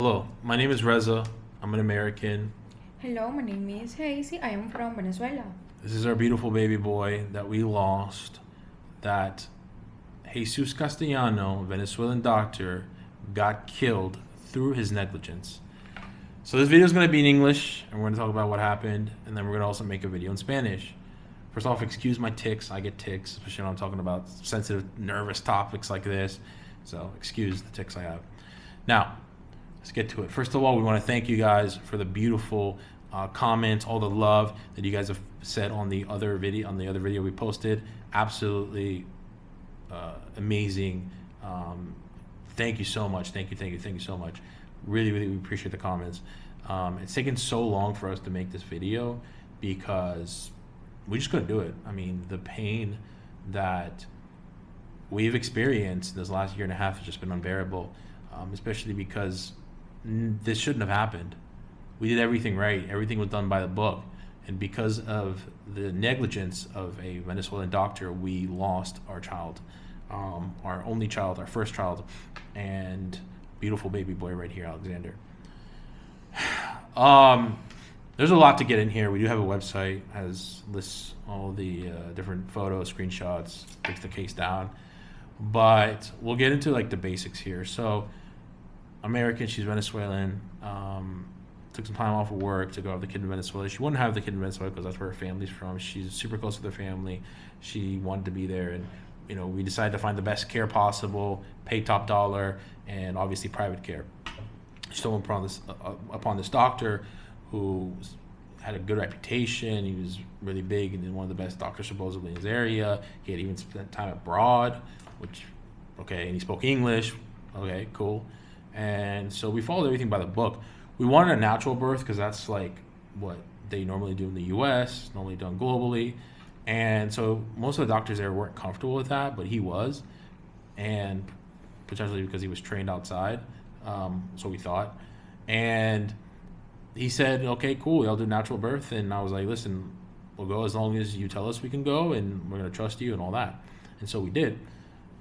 Hello, my name is Reza. I'm an American. Hello, my name is Hazy. I am from Venezuela. This is our beautiful baby boy that we lost. That Jesus Castellano, Venezuelan doctor, got killed through his negligence. So this video is going to be in English, and we're going to talk about what happened, and then we're going to also make a video in Spanish. First off, excuse my tics. I get tics, especially when I'm talking about sensitive, nervous topics like this. So excuse the tics I have. Now, let's get to it. First of all, we want to thank you guys for the beautiful comments, all the love that you guys have said on the other video we posted. Absolutely amazing. Thank you so much. Thank you so much. Really, we appreciate the comments. It's taken so long for us to make this video because we just couldn't do it. I mean, the pain that we've experienced this last year and a half has just been unbearable, especially because this shouldn't have happened. We did everything right. Everything was done by the book. And because of the negligence of a Venezuelan doctor, we lost our child, our only child, our first child, and beautiful baby boy right here, Alexander. There's a lot to get in here. We do have a website, has lists all the different photos, screenshots, breaks the case down. But we'll get into like the basics here. So American, she's Venezuelan. Took some time off of work to go have the kid in Venezuela. She wouldn't have the kid in Venezuela because that's where her family's from. She's super close to their family. She wanted to be there, and we decided to find the best care possible, pay top dollar, and obviously private care. She stumbled upon this doctor who had a good reputation. He was really big and one of the best doctors supposedly in his area. He had even spent time abroad, which, okay, and he spoke English. Okay, cool. And so we followed everything by the book. We wanted a natural birth because that's like what they normally do in the U.S., normally done globally. And so most of the doctors there weren't comfortable with that, but he was, and potentially because he was trained outside, so we thought. And he said, okay, cool, I'll do natural birth. And I was like, listen, we'll go as long as you tell us we can go, and we're going to trust you and all that. And so we did.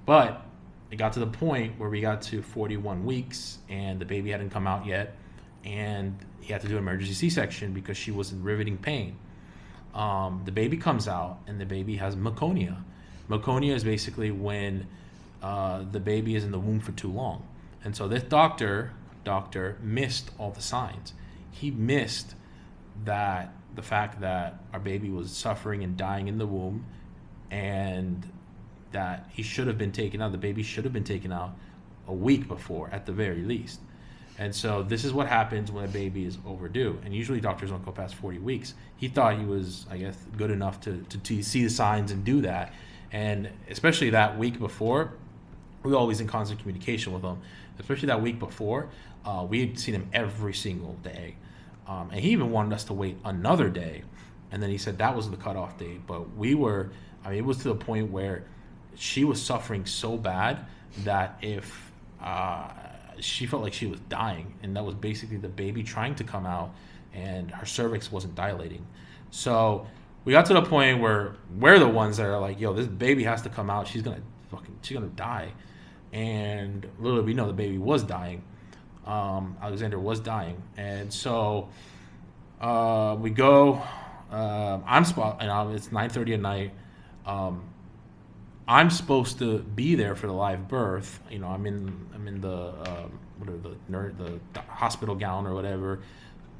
But it got to the point where we got to 41 weeks, and the baby hadn't come out yet, and he had to do an emergency C-section because she was in riveting pain. The baby comes out, and the baby has meconium. Meconium is basically when the baby is in the womb for too long. And so this doctor missed all the signs. He missed that the fact that our baby was suffering and dying in the womb, and that he should have been taken out. The baby should have been taken out a week before, at the very least. And so this is what happens when a baby is overdue. And usually doctors don't go past 40 weeks. He thought he was, I guess, good enough to see the signs and do that. And especially that week before, we were always in constant communication with him. Especially that week before, we had seen him every single day. And he even wanted us to wait another day. And then he said that was the cutoff date. But it was to the point where she was suffering so bad that if she felt like she was dying, and that was basically the baby trying to come out, and her cervix wasn't dilating. So we got to the point where we're the ones that are like, yo, this baby has to come out. She's gonna die. And little did we know the baby was dying. Alexander was dying. And so we go. It's 9:30 at night. I'm supposed to be there for the live birth. I'm in the the hospital gown or whatever,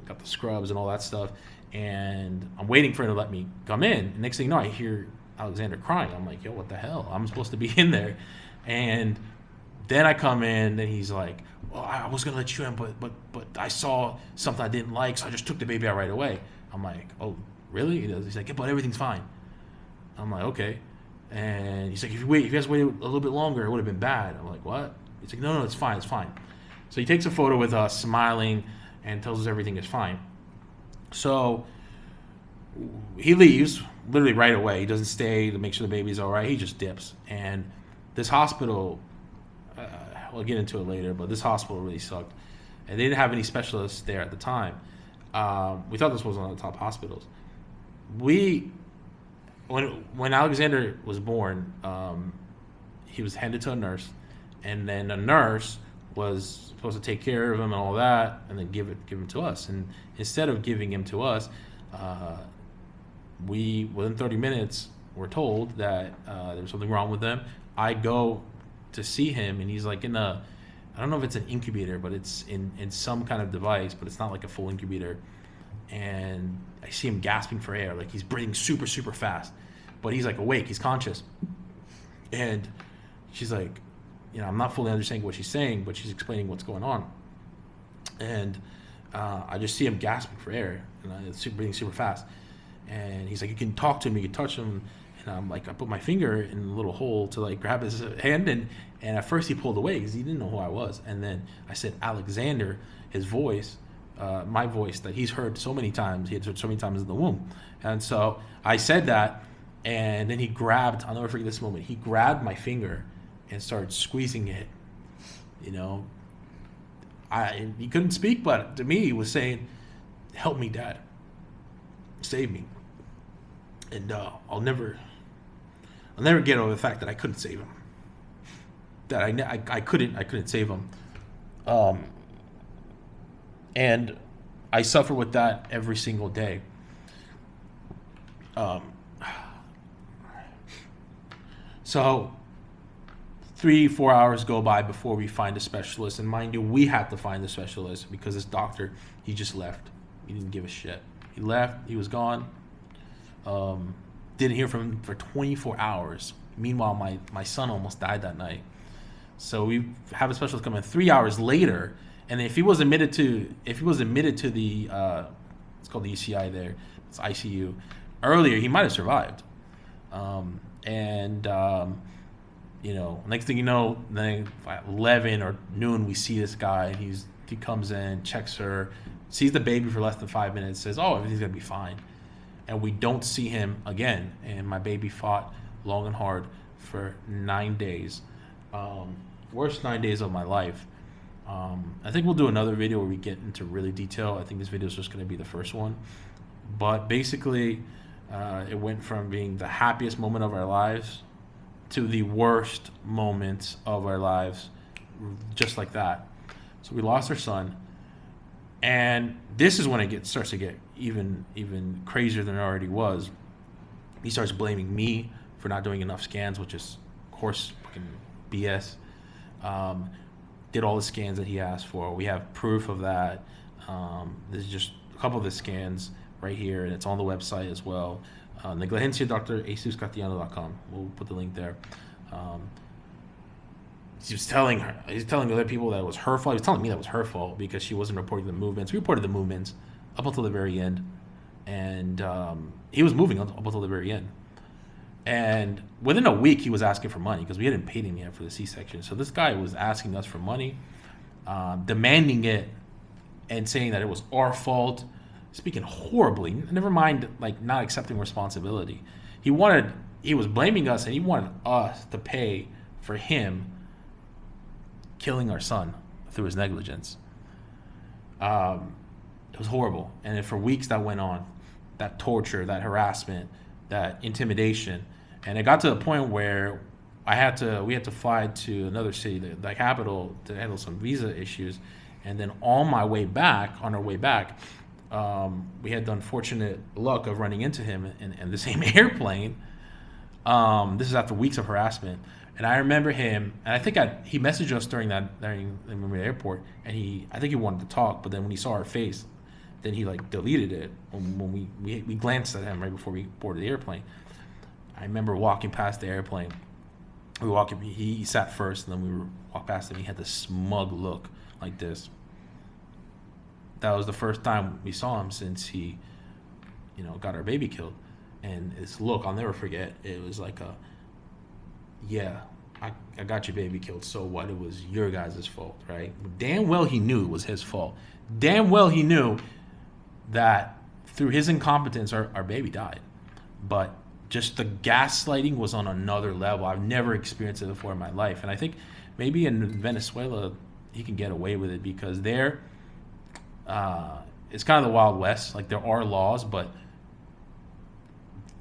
got the scrubs and all that stuff, and I'm waiting for him to let me come in. And next thing you know, I hear Alexander crying. I'm like, yo, what the hell? I'm supposed to be in there. And then I come in, and he's like, well, I was gonna let you in, but I saw something I didn't like, so I just took the baby out right away. I'm like, oh, really? He's like, yeah, but everything's fine. I'm like, okay. And he's like, if you guys waited a little bit longer, it would have been bad. I'm like, what? He's like, no, it's fine. So he takes a photo with us, smiling, and tells us everything is fine. So he leaves literally right away. He doesn't stay to make sure the baby's all right. He just dips. And this hospital, we'll get into it later, but this hospital really sucked. And they didn't have any specialists there at the time. We thought this was one of the top hospitals. When Alexander was born, he was handed to a nurse, and then a nurse was supposed to take care of him and all that, and then give him to us. And instead of giving him to us, we within 30 minutes were told that there was something wrong with him. I go to see him, and he's like in a, I don't know if it's an incubator, but it's in some kind of device, but it's not like a full incubator. And I see him gasping for air, like he's breathing super, super fast, but he's like awake, he's conscious. And she's like, I'm not fully understanding what she's saying, but she's explaining what's going on. And I just see him gasping for air, and it's breathing super fast. And he's like, you can talk to him, you can touch him. And I'm like, I put my finger in a little hole to like grab his hand, and at first he pulled away because he didn't know who I was. And then I said, Alexander, his voice, my voice that he's heard so many times, he had heard so many times in the womb. And so I said that, and then he grabbed, I'll never forget this moment, he grabbed my finger and started squeezing it. He couldn't speak, but to me he was saying, help me, Dad, save me. And I'll never get over the fact that I couldn't save him. That I couldn't save him. And I suffer with that every single day. So 3-4 hours go by before we find a specialist, and mind you, we had to find the specialist because this doctor, he just left. He didn't give a shit. He left. He was gone. Didn't hear from him for 24 hours. Meanwhile, my son almost died that night. So we have a specialist come in 3 hours later, and if he was admitted to the it's called the ECI there, it's ICU, earlier, he might have survived. Next thing you know, then at 11 or noon, we see this guy, and he comes in, checks her, sees the baby for less than 5 minutes, says, oh, everything's gonna be fine. And we don't see him again. And my baby fought long and hard for 9 days. Worst 9 days of my life. I think we'll do another video where we get into really detail. I think this video is just going to be the first one. But basically, it went from being the happiest moment of our lives to the worst moments of our lives, just like that. So we lost our son. And this is when it starts to get even crazier than it already was. He starts blaming me for not doing enough scans, which is, of course, fucking BS. Did all the scans that he asked for. We have proof of that. There's just a couple of the scans right here, and it's on the website as well. negligencia.drjesuscastellano.com. We'll put the link there. He's telling other people that it was her fault. He was telling me that it was her fault because she wasn't reporting the movements. We reported the movements up until the very end, and he was moving up until the very end. And within a week, he was asking for money because we hadn't paid him yet for the C-section. So this guy was asking us for money, demanding it, and saying that it was our fault, speaking horribly. Never mind, like, not accepting responsibility. He was blaming us, and he wanted us to pay for him killing our son through his negligence. It was horrible. And for weeks that went on, that torture, that harassment, that intimidation. And it got to the point where we had to fly to another city, the capital, to handle some visa issues. And then on our way back, we had the unfortunate luck of running into him in the same airplane. This is after weeks of harassment. And I remember him, and I think he messaged us during the airport, and I think he wanted to talk, but then when he saw our face, then he like deleted it when we glanced at him right before we boarded the airplane. I remember walking past the airplane. He sat first, and then we walked past him. He had this smug look like this. That was the first time we saw him since he, got our baby killed. And his look, I'll never forget. It was like I got your baby killed, so what? It was your guys' fault, right? Damn well he knew it was his fault. Damn well he knew that through his incompetence, our baby died. But just the gaslighting was on another level. I've never experienced it before in my life. And I think maybe in Venezuela, he can get away with it because there, it's kind of the Wild West. Like, there are laws, but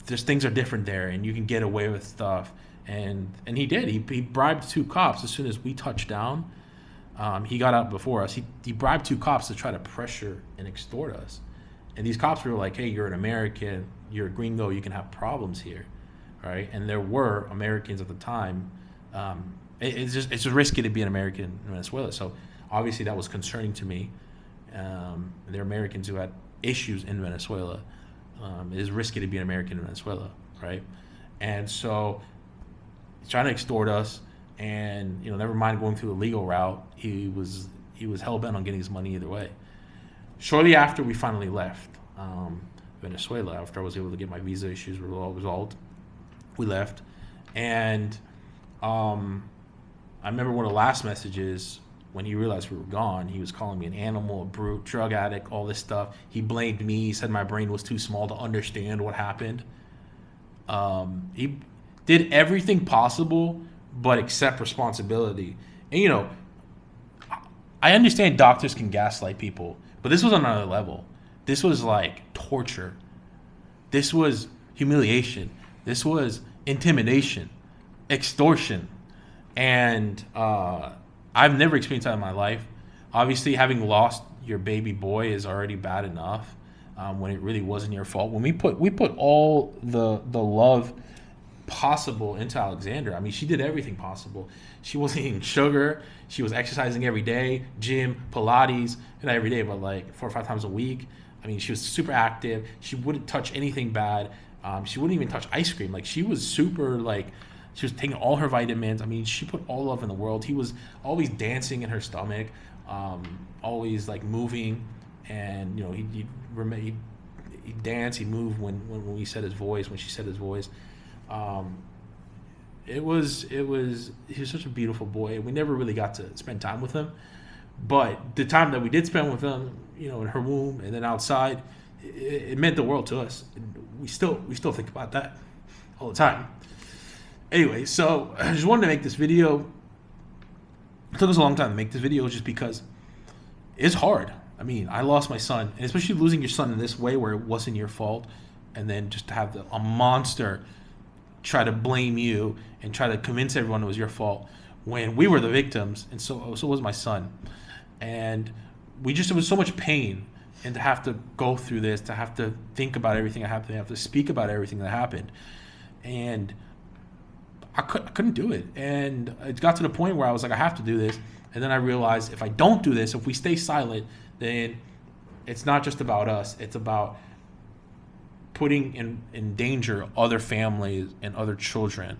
things are different there, and you can get away with stuff. And he did. He bribed 2 cops as soon as we touched down. He got out before us. He bribed 2 cops to try to pressure and extort us. And these cops were like, hey, you're an American, you're a gringo, you can have problems here, right? And there were Americans at the time. It's just risky to be an American in Venezuela. So obviously that was concerning to me. There are Americans who had issues in Venezuela. It is risky to be an American in Venezuela, right? And so he's trying to extort us, and never mind going through the legal route. He was hell bent on getting his money either way. Shortly after we finally left Venezuela, after I was able to get my visa issues resolved, we left. And I remember one of the last messages, when he realized we were gone, he was calling me an animal, a brute, drug addict, all this stuff. He blamed me. He said my brain was too small to understand what happened. He did everything possible but accept responsibility. And I understand doctors can gaslight people, but this was on another level. This was like torture. This was humiliation. This was intimidation, extortion. And I've never experienced that in my life. Obviously, having lost your baby boy is already bad enough when it really wasn't your fault. When we put all the love possible into Alexandra. I mean, she did everything possible. She wasn't eating sugar. She was exercising every day, gym, Pilates, not every day, but like 4 or 5 times a week. I mean, she was super active. She wouldn't touch anything bad. She wouldn't even touch ice cream. Like, she was super, like, she was taking all her vitamins. I mean, she put all love in the world. He was always dancing in her stomach, always like moving, and he'd dance, he'd move when we said his voice, when she said his voice. He was such a beautiful boy. We never really got to spend time with him, but the time that we did spend with him, in her womb and then outside, it meant the world to us. And we still think about that all the time. Anyway, so I just wanted to make this video. It took us a long time to make this video just because it's hard. I mean, I lost my son, and especially losing your son in this way where it wasn't your fault, and then just to have a monster try to blame you and try to convince everyone it was your fault when we were the victims, and so was my son. And it was so much pain, and to have to go through this, to have to think about everything that happened, to have to speak about everything that happened, and I couldn't do it. And it got to the point where I was like, I have to do this. And then I realized if I don't do this, if we stay silent, then it's not just about us. It's about putting in danger other families and other children.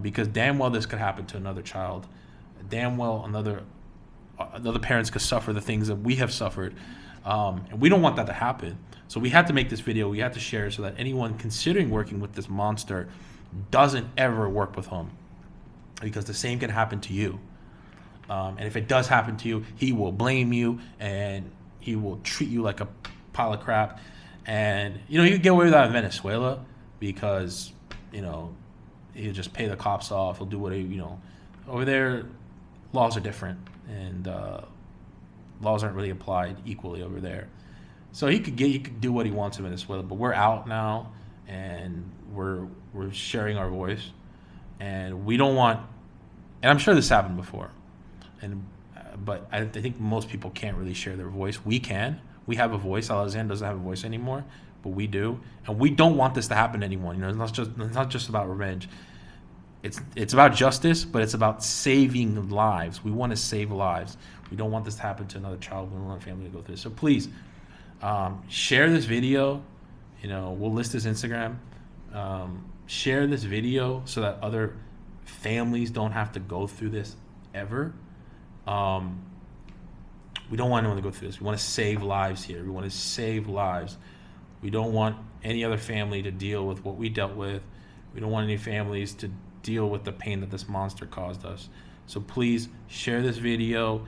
Because damn well this could happen to another child. Damn well another parents could suffer the things that we have suffered. And we don't want that to happen. So we had to make this video. We had to share it so that anyone considering working with this monster doesn't ever work with him, because the same can happen to you. And if it does happen to you, he will blame you and he will treat you like a pile of crap. And you can get away with that in Venezuela because he'll just pay the cops off. He'll do whatever. Over there, laws are different, and laws aren't really applied equally over there. So he could do what he wants in Venezuela, but we're out now, and we're sharing our voice, and we don't want. And I'm sure this happened before, but I think most people can't really share their voice. We can. We have a voice. Alexander doesn't have a voice anymore, but we do, and we don't want this to happen to anyone. It's not just about revenge. It's about justice, but it's about saving lives. We want to save lives. We don't want this to happen to another child. We don't want a family to go through this. So please, share this video. We'll list his Instagram. Share this video so that other families don't have to go through this ever. We don't want anyone to go through this. We want to save lives here. We want to save lives. We don't want any other family to deal with what we dealt with. We don't want any families to deal with the pain that this monster caused us. So please share this video.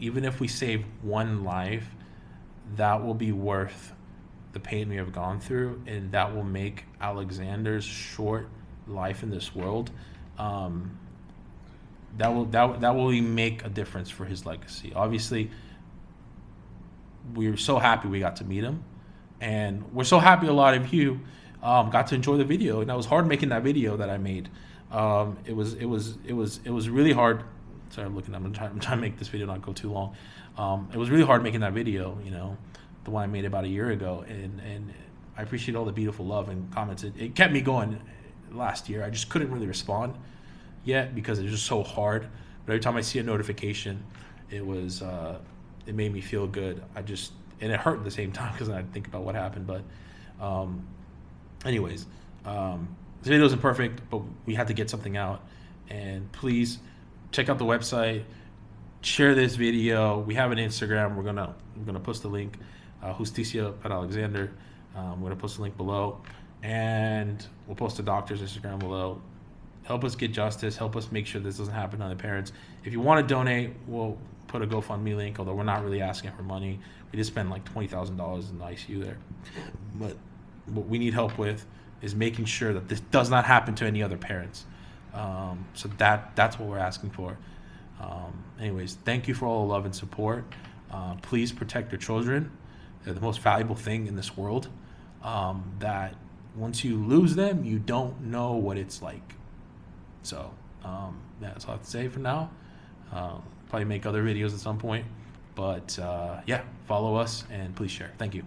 Even if we save one life, that will be worth the pain we have gone through, and that will make Alexander's short life in this world, that will make a difference for his legacy. Obviously, we're so happy we got to meet him, and we're so happy a lot of you got to enjoy the video. And that was hard making that video that I made. It was really hard Sorry, I'm looking. I'm trying to make this video not go too long. It was really hard making that video. The one I made about a year ago, and I appreciate all the beautiful love and comments. It kept me going last year. I just couldn't really respond yet because it was just so hard. But every time I see a notification, it made me feel good. And it hurt at the same time because I think about what happened. But anyways, this video isn't perfect, but we had to get something out. And please check out the website, share this video. We have an Instagram. We're gonna post the link. Justicia para Alexander. We're gonna post the link below, and we'll post the doctor's Instagram below. Help us get justice. Help us make sure this doesn't happen to other parents. If you want to donate, we'll put a GoFundMe link. Although we're not really asking for money. We just spent like $20,000 in the ICU there. But what we need help with is making sure that this does not happen to any other parents. So that's what we're asking for. Anyways, thank you for all the love and support. Please protect your children. They're the most valuable thing in this world. That once you lose them, you don't know what it's like. So that's all I have to say for now. Probably make other videos at some point. But yeah, follow us and please share. Thank you.